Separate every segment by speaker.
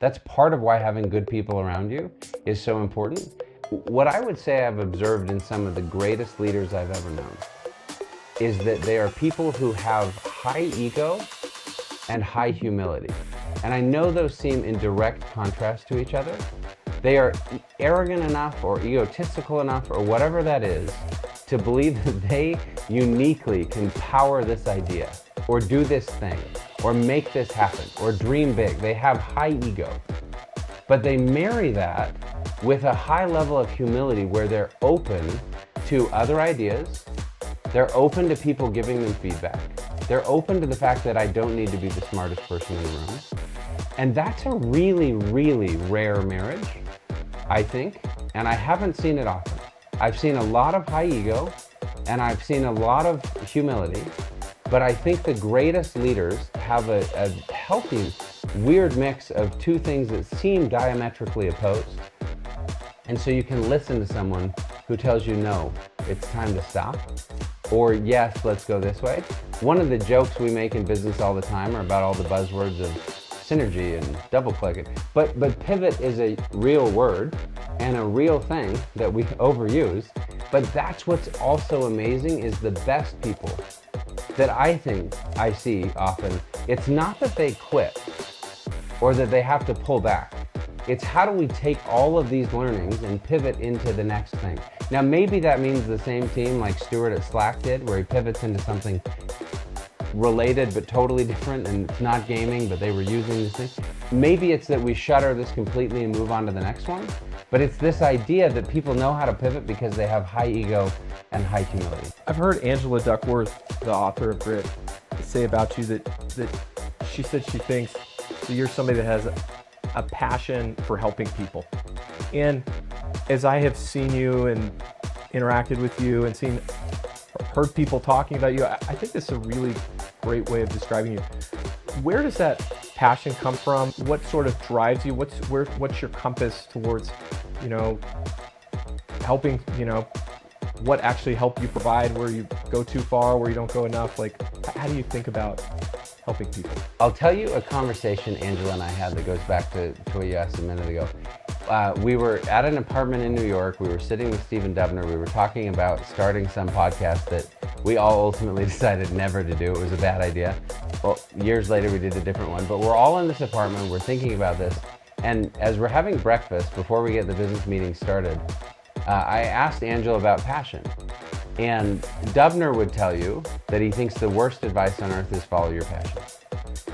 Speaker 1: That's part of why having good people around you is so important. What I would say I've observed in some of the greatest leaders I've ever known is that they are people who have high ego and high humility. And I know those seem in direct contrast to each other. They are arrogant enough or egotistical enough or whatever that is to believe that they uniquely can power this idea or do this thing or make this happen or dream big. They have high ego. But they marry that with a high level of humility where they're open to other ideas. They're open to people giving them feedback. They're open to the fact that I don't need to be the smartest person in the room. And that's a really, really rare marriage, I think, and I haven't seen it often. I've seen a lot of high ego and I've seen a lot of humility, but I think the greatest leaders have a healthy, weird mix of two things that seem diametrically opposed. And so you can listen to someone who tells you, no, it's time to stop, or yes, let's go this way. One of the jokes we make in business all the time are about all the buzzwords of synergy and double click. But pivot is a real word and a real thing that we overuse. But that's what's also amazing is the best people that I think I see often. It's not that they quit or that they have to pull back. It's how do we take all of these learnings and pivot into the next thing. Now, maybe that means the same team like Stuart at Slack did, where he pivots into something related but totally different, and it's not gaming, but they were using this thing. Maybe it's that we shutter this completely and move on to the next one. But it's this idea that people know how to pivot because they have high ego and high humility.
Speaker 2: I've heard Angela Duckworth, the author of Grit, say about you that she said she thinks that you're somebody that has a passion for helping people. And as I have seen you and interacted with you and heard people talking about you, I think this is a really great way of describing you. Where does that passion come from? What sort of drives you? What's your compass towards, helping, what actually help you provide, where you go too far, where you don't go enough? Like, how do you think about helping people?
Speaker 1: I'll tell you a conversation Angela and I had that goes back to what you asked a minute ago. We were at an apartment in New York. We were sitting with Stephen Dubner. We were talking about starting some podcast that we all ultimately decided never to do. It was a bad idea. Well, years later, we did a different one. But we're all in this apartment. We're thinking about this. And as we're having breakfast, before we get the business meeting started, I asked Angela about passion. And Dubner would tell you that he thinks the worst advice on earth is follow your passion.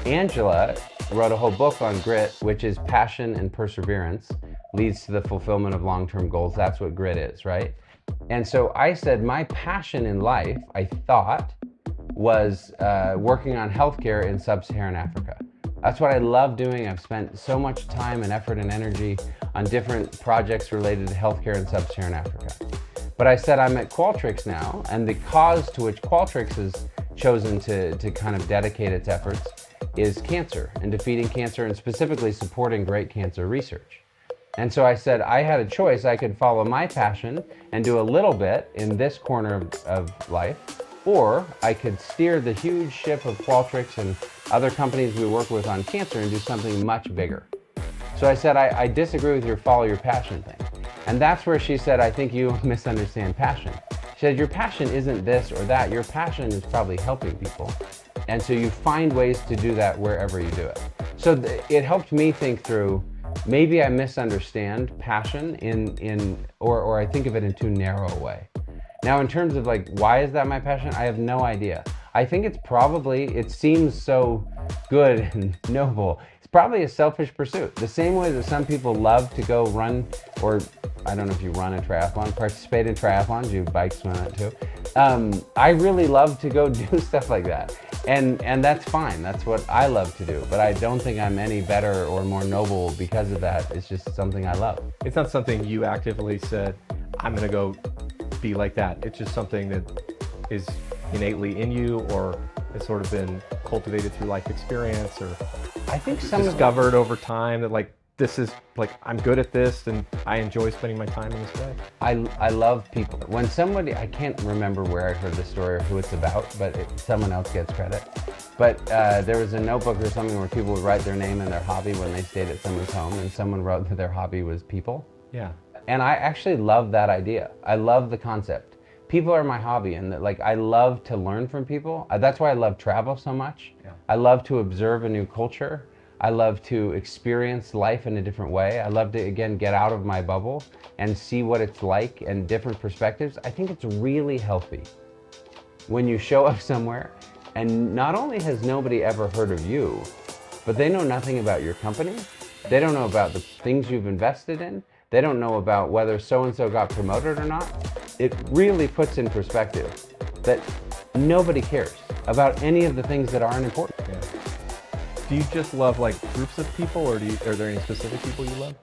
Speaker 1: Angela wrote a whole book on grit, which is passion and perseverance leads to the fulfillment of long-term goals. That's what grit is, right? And so I said my passion in life, I thought, was working on healthcare in sub-Saharan Africa. That's what I love doing. I've spent so much time and effort and energy on different projects related to healthcare in sub-Saharan Africa. But I said I'm at Qualtrics now, and the cause to which Qualtrics has chosen to kind of dedicate its efforts is cancer and defeating cancer, and specifically supporting great cancer research. And so I said I had a choice. I could follow my passion and do a little bit in this corner of life, or I could steer the huge ship of Qualtrics and other companies we work with on cancer and do something much bigger. So I said, I disagree with your follow your passion thing. And that's where she said, I think you misunderstand passion. She said, your passion isn't this or that. Your passion is probably helping people. And so you find ways to do that wherever you do it. So it helped me think through, maybe I misunderstand passion or I think of it in too narrow a way. Now, in terms of like, why is that my passion? I have no idea. I think it seems so good and noble. It's probably a selfish pursuit. The same way that some people love to go run, or I don't know if you run a triathlon, participate in triathlons, you bike swim it too. I really love to go do stuff like that. And that's fine. That's what I love to do. But I don't think I'm any better or more noble because of that. It's just something I love.
Speaker 2: It's not something you actively said, I'm going to go be like that. It's just something that is innately in you, or has sort of been cultivated through life experience, or
Speaker 1: I think
Speaker 2: discovered over time that like this is like, I'm good at this and I enjoy spending my time in this way.
Speaker 1: I love people. When somebody, I can't remember where I heard the story or who it's about, but someone else gets credit. But there was a notebook or something where people would write their name and their hobby when they stayed at someone's home, and someone wrote that their hobby was people.
Speaker 2: Yeah.
Speaker 1: And I actually love that idea. I love the concept. People are my hobby, and that, like, I love to learn from people. That's why I love travel so much.
Speaker 2: Yeah.
Speaker 1: I love to observe a new culture. I love to experience life in a different way. I love to, again, get out of my bubble and see what it's like and different perspectives. I think it's really healthy when you show up somewhere and not only has nobody ever heard of you, but they know nothing about your company. They don't know about the things you've invested in. They don't know about whether so-and-so got promoted or not. It really puts in perspective that nobody cares about any of the things that aren't important.
Speaker 2: Yeah. Do you just love like groups of people, or are there any specific people you love?